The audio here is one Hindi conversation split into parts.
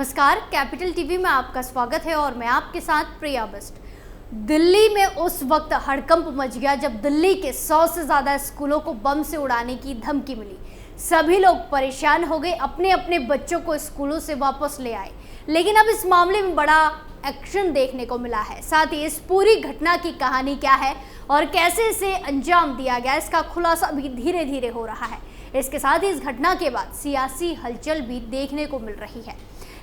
नमस्कार, कैपिटल टीवी में आपका स्वागत है और मैं आपके साथ प्रिया बिष्ट। दिल्ली में उस वक्त हड़कंप मच गया जब दिल्ली के 100 से ज्यादा स्कूलों को बम से उड़ाने की धमकी मिली। सभी लोग परेशान हो गए, अपने अपने बच्चों को स्कूलों से वापस ले आए। लेकिन अब इस मामले में बड़ा एक्शन देखने को मिला है। साथ ही इस पूरी घटना की कहानी क्या है और कैसे इसे अंजाम दिया गया, इसका खुलासा भी धीरे धीरे हो रहा है। इसके साथ ही इस घटना के बाद सियासी हलचल भी देखने को मिल रही है।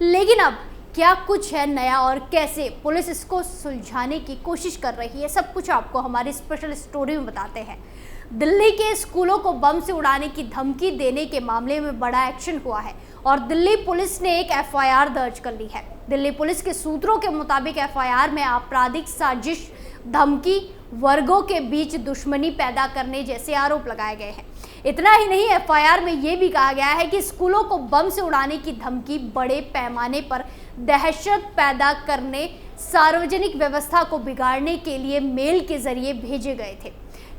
लेकिन अब क्या कुछ है नया और कैसे पुलिस इसको सुलझाने की कोशिश कर रही है, सब कुछ आपको हमारी स्पेशल स्टोरी में बताते हैं। दिल्ली के स्कूलों को बम से उड़ाने की धमकी देने के मामले में बड़ा एक्शन हुआ है और दिल्ली पुलिस ने एक एफआईआर दर्ज कर ली है। दिल्ली पुलिस के सूत्रों के मुताबिक एफआईआर में आपराधिक साजिश, धमकी, वर्गों के बीच दुश्मनी पैदा करने जैसे आरोप लगाए गए हैं। इतना ही नहीं, एफआईआर में यह भी कहा गया है कि स्कूलों को बम से उड़ाने की धमकी बड़े पैमाने पर दहशत पैदा करने, सार्वजनिक व्यवस्था को बिगाड़ने के लिए मेल के जरिए भेजे गए थे।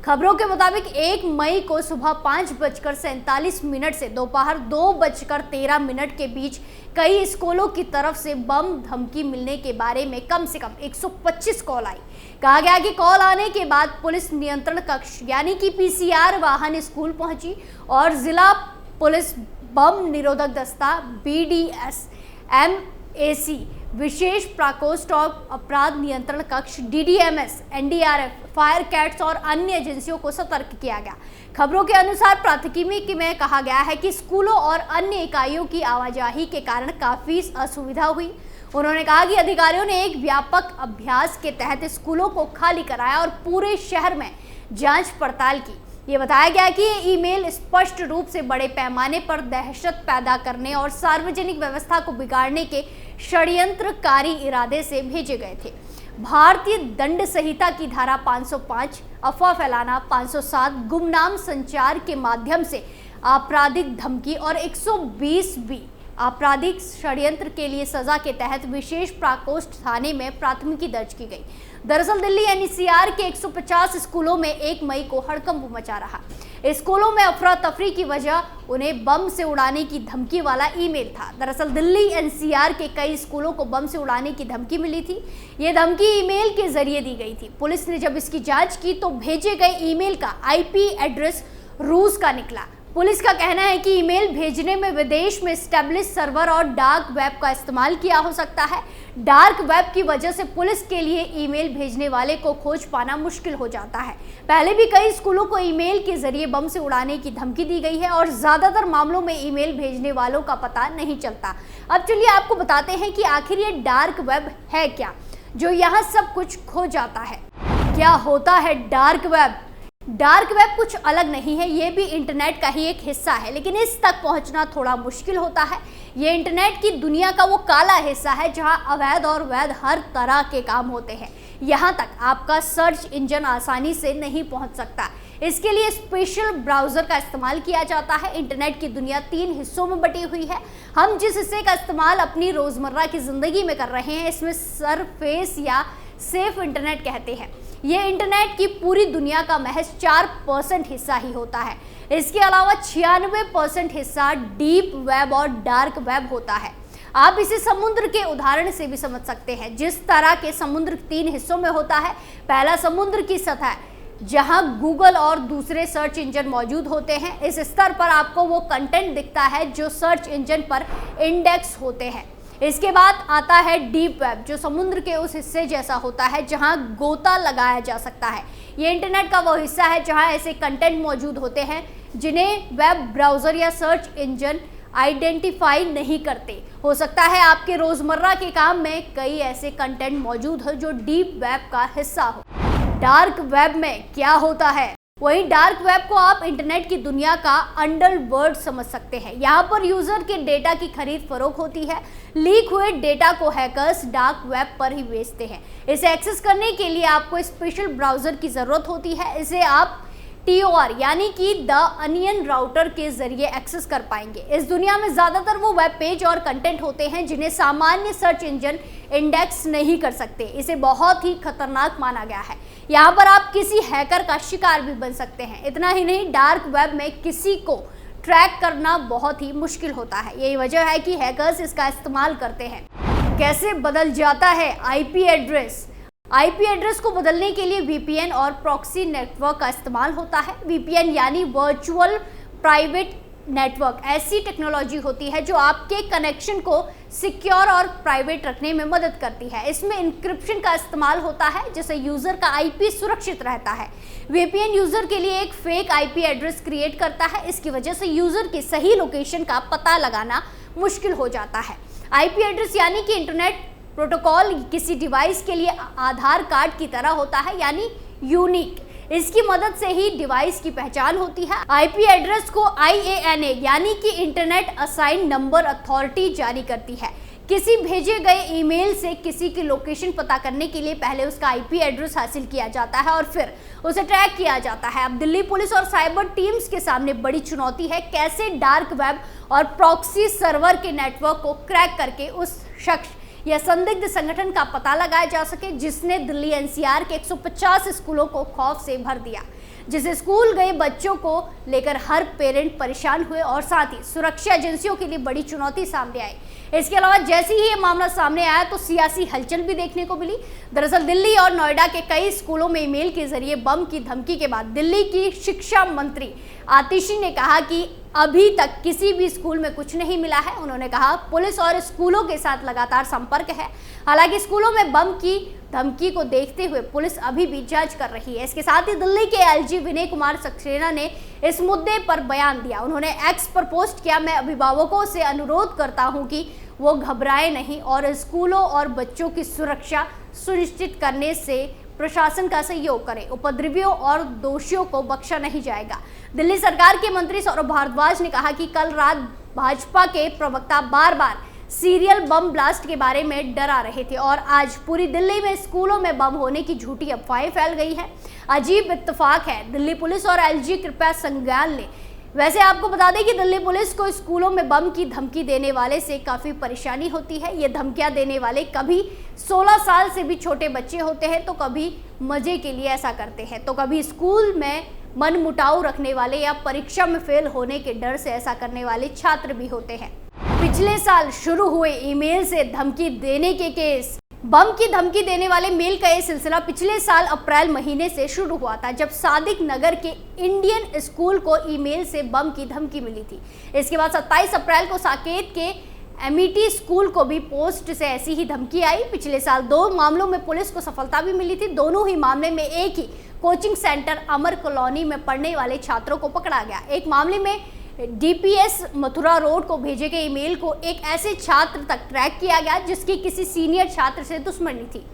खबरों के मुताबिक 1 मई को सुबह 5:47 से दोपहर 2:13 के बीच कई स्कूलों की तरफ से बम धमकी मिलने के बारे में कम से कम 125 कॉल आई। कहा गया कि कॉल आने के बाद पुलिस नियंत्रण कक्ष यानी कि पीसीआर वाहन स्कूल पहुंची और जिला पुलिस बम निरोधक दस्ता, BDS, MAC, विशेष प्रकोष्ठ और अपराध नियंत्रण कक्ष, DDMS, NDRF, फायर कैट्स और अन्य एजेंसियों को सतर्क किया गया। खबरों के अनुसार प्राथमिकी में कहा गया है कि स्कूलों और अन्य इकाइयों की आवाजाही के कारण काफी असुविधा हुई। उन्होंने कहा कि अधिकारियों ने एक व्यापक अभ्यास के तहत स्कूलों को खाली कराया और पूरे शहर में जांच पड़ताल की। ये बताया गया कि ये ईमेल स्पष्ट रूप से बड़े पैमाने पर दहशत पैदा करने और सार्वजनिक व्यवस्था को बिगाड़ने के षड्यंत्रकारी इरादे से भेजे गए थे। भारतीय दंड संहिता की धारा 505, अफवाह फैलाना, 507, गुमनाम संचार के माध्यम से आपराधिक धमकी और 120B आपराधिक षड्यंत्र के लिए सजा के तहत विशेष प्रकोष्ठ थाने में प्राथमिकी दर्ज की गई। दरअसल दिल्ली NCR के 150 स्कूलों में 1 मई को हड़कंप मचा रहा। स्कूलों में अफरा तफरी की वजह उन्हें बम से उड़ाने की धमकी वाला ईमेल था। दरअसल दिल्ली NCR के कई स्कूलों को बम से उड़ाने की धमकी मिली थी। ये धमकी ईमेल के जरिए दी गई थी। पुलिस ने जब इसकी जांच की तो भेजे गए ईमेल का IP एड्रेस रूस का निकला। पुलिस का कहना है कि ईमेल भेजने में विदेश में स्टैब्लिश सर्वर और डार्क वेब का इस्तेमाल किया हो सकता है। डार्क वेब की वजह से पुलिस के लिए ईमेल भेजने वाले को खोज पाना मुश्किल हो जाता है। पहले भी कई स्कूलों को ईमेल के जरिए बम से उड़ाने की धमकी दी गई है और ज्यादातर मामलों में ईमेल भेजने वालों का पता नहीं चलता। अब चलिए आपको बताते हैं कि आखिर ये डार्क वेब है क्या, जो यहाँ सब कुछ खो जाता है। क्या होता है डार्क वेब? डार्क वेब कुछ अलग नहीं है, ये भी इंटरनेट का ही एक हिस्सा है, लेकिन इस तक पहुंचना थोड़ा मुश्किल होता है। ये इंटरनेट की दुनिया का वो काला हिस्सा है जहां अवैध और वैध हर तरह के काम होते हैं। यहां तक आपका सर्च इंजन आसानी से नहीं पहुंच सकता। इसके लिए स्पेशल ब्राउजर का इस्तेमाल किया जाता है। इंटरनेट की दुनिया 3 हिस्सों में बटी हुई है। हम जिस हिस्से का इस्तेमाल अपनी रोजमर्रा की जिंदगी में कर रहे हैं, इसमें सरफेस या सेफ इंटरनेट कहते हैं। ये इंटरनेट की पूरी दुनिया का महज 4% हिस्सा ही होता है। इसके अलावा 96% हिस्सा डीप वेब और डार्क वेब होता है। आप इसे समुद्र के उदाहरण से भी समझ सकते हैं। जिस तरह के समुद्र 3 हिस्सों में होता है। पहला समुद्र की सतह, जहां गूगल और दूसरे सर्च इंजन मौजूद होते हैं। इस स्तर पर आपको वो कंटेंट दिखता है जो सर्च इंजन पर इंडेक्स होते हैं। इसके बाद आता है डीप वेब, जो समुद्र के उस हिस्से जैसा होता है जहां गोता लगाया जा सकता है। ये इंटरनेट का वो हिस्सा है जहां ऐसे कंटेंट मौजूद होते हैं जिन्हें वेब ब्राउजर या सर्च इंजन आइडेंटिफाई नहीं करते। हो सकता है आपके रोजमर्रा के काम में कई ऐसे कंटेंट मौजूद हो जो डीप वेब का हिस्सा हो। डार्क वेब में क्या होता है? वहीं डार्क वेब को आप इंटरनेट की दुनिया का अंडरवर्ल्ड समझ सकते हैं। यहाँ पर यूजर के डेटा की खरीद फरोख्त होती है। लीक हुए डेटा को हैकर्स डार्क वेब पर ही बेचते हैं। इसे एक्सेस करने के लिए आपको स्पेशल ब्राउजर की जरूरत होती है। इसे आप TOR यानी कि द अनियन राउटर के जरिए एक्सेस कर पाएंगे। इस दुनिया में ज्यादातर वो वेब पेज और कंटेंट होते हैं जिन्हें सामान्य सर्च इंजन इंडेक्स नहीं कर सकते। इसे बहुत ही खतरनाक माना गया है। यहाँ पर आप किसी हैकर का शिकार भी बन सकते हैं। इतना ही नहीं, डार्क वेब में किसी को ट्रैक करना बहुत ही मुश्किल होता है। यही वजह है कि हैकर्स इसका इस्तेमाल करते हैं। कैसे बदल जाता है आईपी एड्रेस? आईपी एड्रेस को बदलने के लिए वीपीएन और प्रॉक्सी नेटवर्क का इस्तेमाल होता है। वीपीएन यानी वर्चुअल प्राइवेट नेटवर्क ऐसी टेक्नोलॉजी होती है जो आपके कनेक्शन को सिक्योर और प्राइवेट रखने में मदद करती है। इसमें इंक्रिप्शन का इस्तेमाल होता है जिससे यूजर का आईपी सुरक्षित रहता है। वीपीएन यूजर के लिए एक फेक आईपी एड्रेस क्रिएट करता है। इसकी वजह से यूजर की सही लोकेशन का पता लगाना मुश्किल हो जाता है। आईपी एड्रेस यानी कि इंटरनेट प्रोटोकॉल किसी डिवाइस के लिए आधार कार्ड की तरह होता है, यानी यूनिक। इसकी मदद से ही डिवाइस की पहचान होती है। आईपी एड्रेस को IANA यानी कि इंटरनेट असाइन नंबर अथॉरिटी जारी करती है। किसी भेजे गए ईमेल से किसी की लोकेशन पता करने के लिए पहले उसका आईपी एड्रेस हासिल किया जाता है और फिर उसे ट्रैक किया जाता है। अब दिल्ली पुलिस और साइबर टीम्स के सामने बड़ी चुनौती है, कैसे डार्क वेब और प्रॉक्सी सर्वर के नेटवर्क को क्रैक करके उस शख्स या संदिग्ध संगठन का पता लगाया जा सके जिसने दिल्ली NCR के 150 स्कूलों को खौफ से भर दिया, जिसे स्कूल गए बच्चों को लेकर हर पेरेंट परेशान हुए और साथ ही सुरक्षा एजेंसियों के लिए बड़ी चुनौती सामने आई। इसके अलावा जैसे ही ये मामला सामने आया तो सियासी हलचल भी देखने को मिली। दरअसल दिल्ली और नोएडा के कई स्कूलों में ईमेल के जरिए बम की धमकी के बाद दिल्ली की शिक्षा मंत्री आतिशी ने कहा कि अभी तक किसी भी स्कूल में कुछ नहीं मिला है। उन्होंने कहा पुलिस और स्कूलों के साथ लगातार संपर्क है। हालांकि स्कूलों में बम की धमकी को देखते हुए पुलिस अभी भी जांच कर रही है। इसके साथ ही दिल्ली के LG विनय कुमार सक्सेना ने इस मुद्दे पर बयान दिया। उन्होंने X पर पोस्ट किया, मैं अभिभावकों से अनुरोध करता हूं कि वो घबराए नहीं और स्कूलों और बच्चों की सुरक्षा सुनिश्चित करने से प्रशासन का सहयोग करें। उपद्रवियों और दोषियों को बख्शा नहीं जाएगा। दिल्ली सरकार के मंत्री सौरभ भारद्वाज ने कहा कि कल रात भाजपा के प्रवक्ता बार बार सीरियल बम ब्लास्ट के बारे में डरा रहे थे और आज पूरी दिल्ली में स्कूलों में बम होने की झूठी अफवाहें फैल गई है। अजीब इत्तेफाक है, दिल्ली पुलिस और LG कृपया संज्ञान लें। वैसे आपको बता दें कि दिल्ली पुलिस को स्कूलों में बम की धमकी देने वाले से काफ़ी परेशानी होती है। ये धमकियां देने वाले कभी 16 साल से भी छोटे बच्चे होते हैं, तो कभी मज़े के लिए ऐसा करते हैं, तो कभी स्कूल में मनमुटाव रखने वाले या परीक्षा में फेल होने के डर से ऐसा करने वाले छात्र भी होते हैं। पिछले साल शुरू हुए ईमेल से धमकी देने के केस। बम की धमकी देने वाले मेल का ये सिलसिला पिछले साल अप्रैल महीने से शुरू हुआ था, जब सादिक नगर के इंडियन स्कूल को ईमेल से बम की धमकी मिली थी। इसके बाद 27 अप्रैल को साकेत के एमिटी स्कूल को भी पोस्ट से ऐसी ही धमकी आई। पिछले साल 2 मामलों में पुलिस को सफलता भी मिली थी। दोनों ही मामले में एक ही कोचिंग सेंटर अमर कॉलोनी में पढ़ने वाले छात्रों को पकड़ा गया। एक मामले में DPS मथुरा रोड को भेजे गए ईमेल को एक ऐसे छात्र तक ट्रैक किया गया जिसकी किसी सीनियर छात्र से दुश्मनी थी।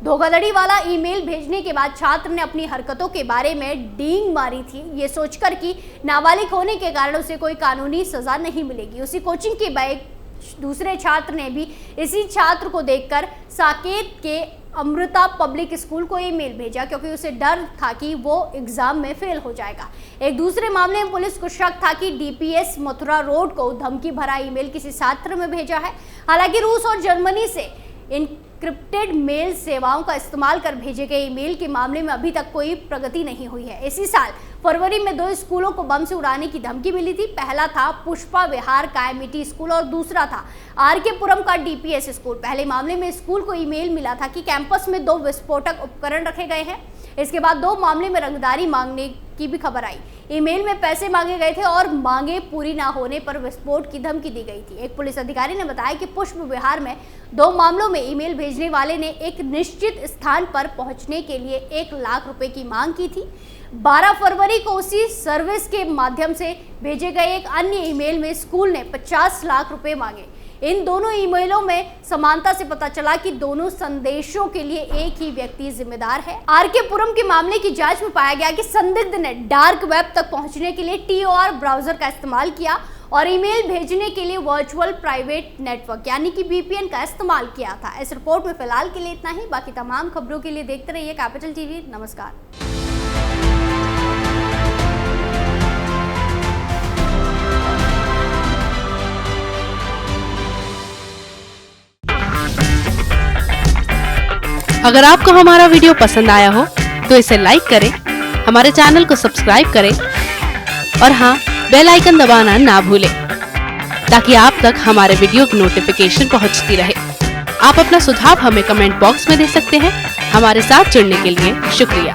धोखाधड़ी वाला ईमेल भेजने के बाद छात्र ने अपनी हरकतों के बारे में डींग मारी थी, ये सोचकर कि नाबालिग होने के कारण उसे कोई कानूनी सजा नहीं मिलेगी। उसी कोचिंग के बैग दूसरे छात्र ने भी इसी छात्र को देखकर साकेत के अमृता पब्लिक स्कूल को ईमेल भेजा, क्योंकि उसे डर था कि वो एग्जाम में फेल हो जाएगा। एक दूसरे मामले में पुलिस को शक था कि DPS मथुरा रोड को धमकी भरा ईमेल किसी छात्र में भेजा है। हालांकि रूस और जर्मनी से इनक्रिप्टेड मेल सेवाओं का इस्तेमाल कर भेजे गए ईमेल के मामले में अभी तक कोई प्रगति नहीं हुई है। इसी साल फरवरी में 2 स्कूलों को बम से उड़ाने की धमकी मिली थी। पहला था पुष्पा विहार का एमिटी स्कूल और दूसरा था RK पुरम का DPS स्कूल। पहले मामले में स्कूल को ईमेल मिला था कि कैंपस में 2 विस्फोटक उपकरण रखे गए हैं। इसके बाद 2 मामले में रंगदारी मांगने की भी खबर आई। ईमेल में पैसे मांगे गए थे और मांगे पूरी ना होने पर विस्फोट की धमकी दी गई थी। एक पुलिस अधिकारी ने बताया कि पुष्प विहार में 2 मामलों में ईमेल भेजने वाले ने एक निश्चित स्थान पर पहुंचने के लिए 1 लाख रुपए की मांग की थी। 12 फरवरी को उसी सर्विस के माध्यम से भेजे गए एक अन्य ईमेल में स्कूल ने 50 लाख रुपए मांगे। इन दोनों ईमेलों में समानता से पता चला कि दोनों संदेशों के लिए एक ही व्यक्ति जिम्मेदार है। RK पुरम के मामले की जांच में पाया गया कि संदिग्ध ने डार्क वेब तक पहुंचने के लिए TOR ब्राउजर का इस्तेमाल किया और ईमेल भेजने के लिए वर्चुअल प्राइवेट नेटवर्क यानी कि VPN का इस्तेमाल किया था। इस रिपोर्ट में फिलहाल के लिए इतना ही। बाकी तमाम खबरों के लिए देखते रहिए कैपिटल TV। नमस्कार। अगर आपको हमारा वीडियो पसंद आया हो तो इसे लाइक करें, हमारे चैनल को सब्सक्राइब करें और हाँ, बेल आइकन दबाना ना भूलें ताकि आप तक हमारे वीडियो की नोटिफिकेशन पहुंचती रहे। आप अपना सुझाव हमें कमेंट बॉक्स में दे सकते हैं। हमारे साथ जुड़ने के लिए शुक्रिया।